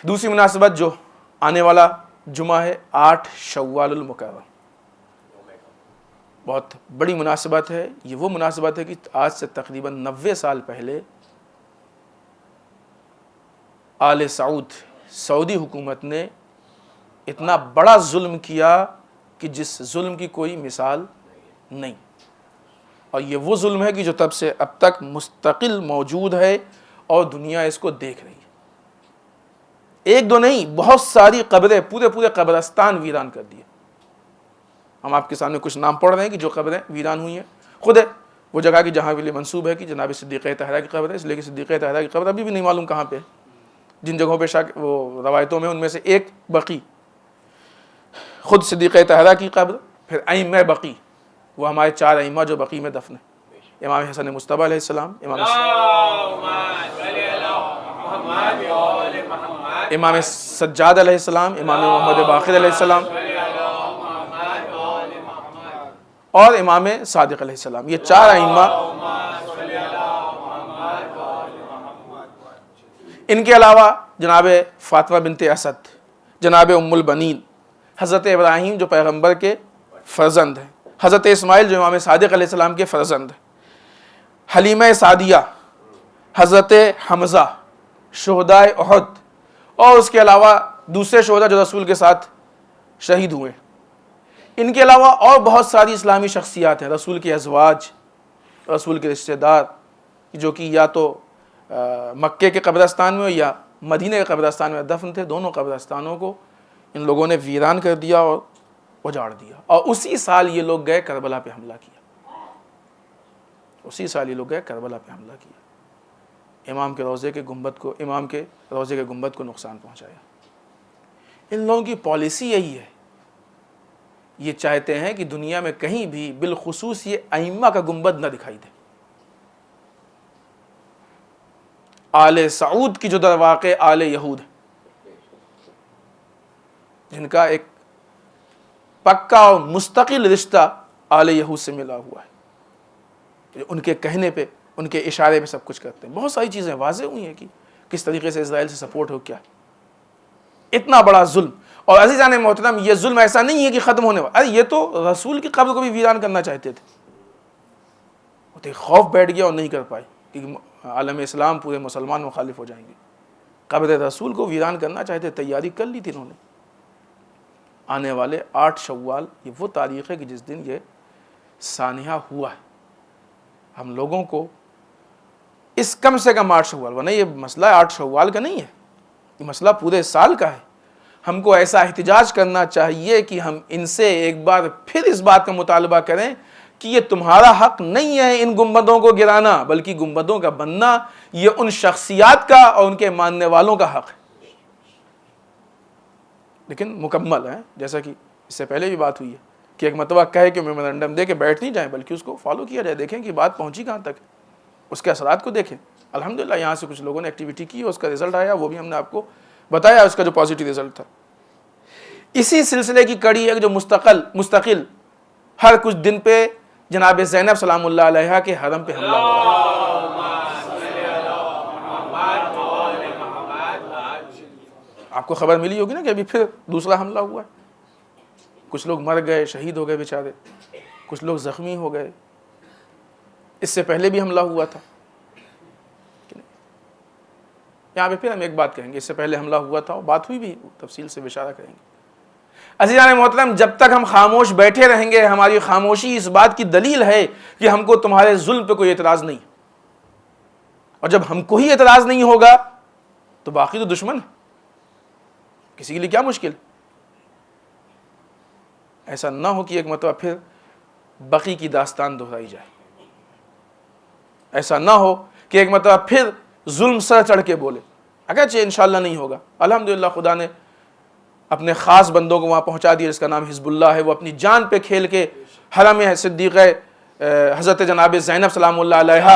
دوسری مناسبت جو آنے والا جمعہ ہے 8 شوال المکرم، بہت بڑی مناسبت ہے۔ یہ وہ مناسبت ہے کہ آج سے تقریباً 90 سال پہلے آل سعود سعودی حکومت نے اتنا بڑا ظلم کیا کہ جس ظلم کی کوئی مثال نہیں، اور یہ وہ ظلم ہے کہ جو تب سے اب تک مستقل موجود ہے اور دنیا اس کو دیکھ رہی ہے۔ ایک دو نہیں، بہت ساری قبریں، پورے قبرستان ویران کر دیے۔ ہم آپ کے سامنے کچھ نام پڑھ رہے ہیں کہ جو قبریں ویران ہوئی ہیں، خود ہے وہ جگہ کی جہاں کے لیے منسوب ہے کہ جناب صدیقہ طاہرہ کی قبر ہے، اس لیے کہ صدیقہ طاہرہ کی قبر ابھی بھی نہیں معلوم کہاں پہ ہے۔ جن جگہوں پہ وہ روایتوں میں ان میں سے ایک بقی، خود صدیقہ طاہرہ کی قبر، پھر ائمہ بقی، وہ ہمارے 4 ائمہ جو بقی میں دفن ہیں، امام حسن مصطفیٰ علیہ السلام، امام سجاد علیہ السلام، امام محمد باقر علیہ السلام اور امام صادق علیہ السلام، یہ 4 ائمہ۔ ان کے علاوہ جناب فاطمہ بنت اسد، جناب ام البنین، حضرت ابراہیم جو پیغمبر کے فرزند ہیں، حضرت اسماعیل جو امام صادق علیہ السلام کے فرزند ہیں، حلیمہ سعدیہ، حضرت حمزہ شہدائے احد، اور اس کے علاوہ دوسرے شہداء جو رسول کے ساتھ شہید ہوئے۔ ان کے علاوہ اور بہت ساری اسلامی شخصیات ہیں، رسول کے ازواج، رسول کے رشتہ دار، جو کہ یا تو مکے کے قبرستان میں یا مدینہ کے قبرستان میں دفن تھے، دونوں قبرستانوں کو ان لوگوں نے ویران کر دیا اور اجاڑ دیا، اور اسی سال یہ لوگ گئے کربلا پہ حملہ کیا، اسی سال یہ لوگ گئے کربلا پہ حملہ کیا، امام کے روضے کے گنبد کو نقصان پہنچایا۔ ان لوگوں کی پالیسی یہی ہے، یہ چاہتے ہیں کہ دنیا میں کہیں بھی بالخصوص یہ ائمہ کا گنبد نہ دکھائی دے۔ آل سعود کی جو در واقع آل یہود جن کا ایک پکا اور مستقل رشتہ آل یہود سے ملا ہوا ہے، ان کے کہنے پہ، ان کے اشارے پہ سب کچھ کرتے ہیں۔ بہت ساری چیزیں واضح ہوئی ہیں کہ کس طریقے سے اسرائیل سے سپورٹ ہو، کیا اتنا بڑا ظلم۔ اور عزیزان محترم، یہ ظلم ایسا نہیں ہے کہ ختم ہونے والا، یہ تو رسول کی قبر کو بھی ویران کرنا چاہتے تھے، وہ تو خوف بیٹھ گیا اور نہیں کر پائے کہ عالم اسلام پورے مسلمان مخالف ہو جائیں گے۔ قبر رسول کو ویران کرنا چاہتے، تیاری کر لی تھی انہوں نے۔ آنے والے 8 شوال یہ وہ تاریخ ہے کہ جس دن یہ سانحہ ہوا ہے۔ ہم لوگوں کو اس کم سے کم 8 شوال، ورنہ یہ مسئلہ 8 شوال کا نہیں ہے، یہ مسئلہ پورے سال کا ہے۔ ہم کو ایسا احتجاج کرنا چاہیے کہ ہم ان سے ایک بار پھر اس بات کا مطالبہ کریں کہ یہ تمہارا حق نہیں ہے ان گنبدوں کو گرانا، بلکہ گنبدوں کا بننا یہ ان شخصیات کا اور ان کے ماننے والوں کا حق ہے، لیکن مکمل ہے، جیسا کہ اس سے پہلے بھی بات ہوئی ہے کہ ایک مرتبہ کہے کہ میمورنڈم دے کے بیٹھ نہیں جائیں، بلکہ اس کو فالو کیا جائے، دیکھیں کہ بات پہنچی کہاں تک، اس کے اثرات کو دیکھیں۔ الحمدللہ یہاں سے کچھ لوگوں نے ایکٹیویٹی کی، اس کا رزلٹ آیا، وہ بھی ہم نے آپ کو بتایا، اس کا جو پازیٹیو رزلٹ تھا۔ اسی سلسلے کی کڑی ہے جو مستقل ہر کچھ دن پہ جناب زینب سلام اللہ علیہا کے حرم پہ حملہ ہوا۔ آپ کو خبر ملی ہوگی نا کہ ابھی پھر دوسرا حملہ ہوا ہے، کچھ لوگ مر گئے، شہید ہو گئے بیچارے، کچھ لوگ زخمی ہو گئے۔ اس سے پہلے بھی حملہ ہوا تھا، یہاں پہ پھر ہم ایک بات کہیں گے، اس سے پہلے حملہ ہوا تھا اور بات ہوئی بھی، تفصیل سے اشارہ کریں گے۔ عزیزان محترم، جب تک ہم خاموش بیٹھے رہیں گے، ہماری خاموشی اس بات کی دلیل ہے کہ ہم کو تمہارے ظلم پہ کوئی اعتراض نہیں، اور جب ہم کو ہی اعتراض نہیں ہوگا تو باقی تو دشمن ہے، کسی کے لیے کیا مشکل۔ ایسا نہ ہو کہ ایک مرتبہ پھر بقی کی داستان دہرائی جائے، ایسا نہ ہو کہ ایک مرتبہ پھر ظلم سر چڑھ کے بولے، اگرچہ انشاءاللہ نہیں ہوگا۔ الحمدللہ خدا نے اپنے خاص بندوں کو وہاں پہنچا دیا، جس کا نام حزب اللہ ہے، وہ اپنی جان پہ کھیل کے حرم صدیقہ حضرت جناب زینب سلام اللہ علیہا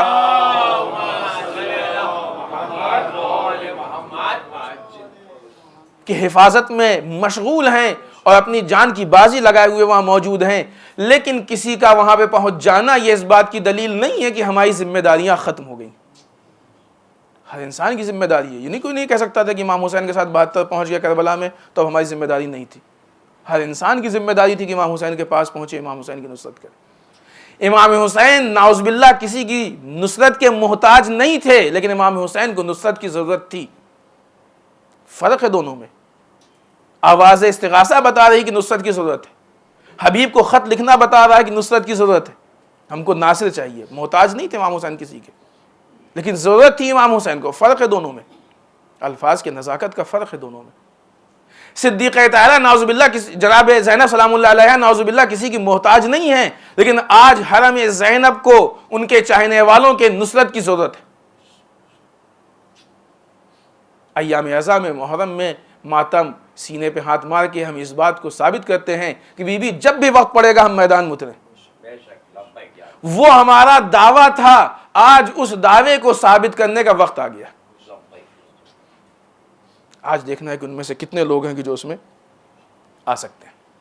کی حفاظت میں مشغول ہیں اور اپنی جان کی بازی لگائے ہوئے وہاں موجود ہیں، لیکن کسی کا وہاں پہ پہنچ جانا یہ اس بات کی دلیل نہیں ہے کہ ہماری ذمہ داریاں ختم ہو گئیں۔ ہر انسان کی ذمہ داری ہے. یہ نہیں کوئی نہیں کہہ سکتا تھا کہ امام حسین کے ساتھ 72 پہنچ گیا کربلا میں تو ہماری ذمہ داری نہیں تھی. ہر انسان کی ذمہ داری تھی کہ امام حسین کے پاس پہنچے, امام حسین کی نصرت کرے. امام حسین نعوذ باللہ کسی کی نصرت کے محتاج نہیں تھے, لیکن امام حسین کو نصرت کی ضرورت تھی. فرق ہے دونوں میں. آواز استغاثہ بتا رہی کہ نصرت کی ضرورت ہے, حبیب کو خط لکھنا بتا رہا ہے کہ نصرت کی ضرورت ہے. ہم کو ناصر چاہیے, محتاج نہیں تھے امام حسین کسی کے, لیکن ضرورت تھی امام حسین کو. فرق ہے دونوں میں, الفاظ کے نزاکت کا فرق ہے دونوں میں. صدیقہ طاہرہ نعوذ باللہ جناب زینب سلام اللہ علیہ نعوذ باللہ کسی کی محتاج نہیں ہیں, لیکن آج حرم زینب کو ان کے چاہنے والوں کے نصرت کی ضرورت ہے. ایام اعزاء میں, محرم میں ماتم سینے پہ ہاتھ مار کے ہم اس بات کو ثابت کرتے ہیں کہ بی بی جب بھی وقت پڑے گا ہم میدان میں اتریں. وہ ہمارا دعویٰ تھا, آج اس دعوے کو ثابت کرنے کا وقت آ گیا. آج دیکھنا ہے کہ ان میں سے کتنے لوگ ہیں کہ جو اس میں آ سکتے ہیں.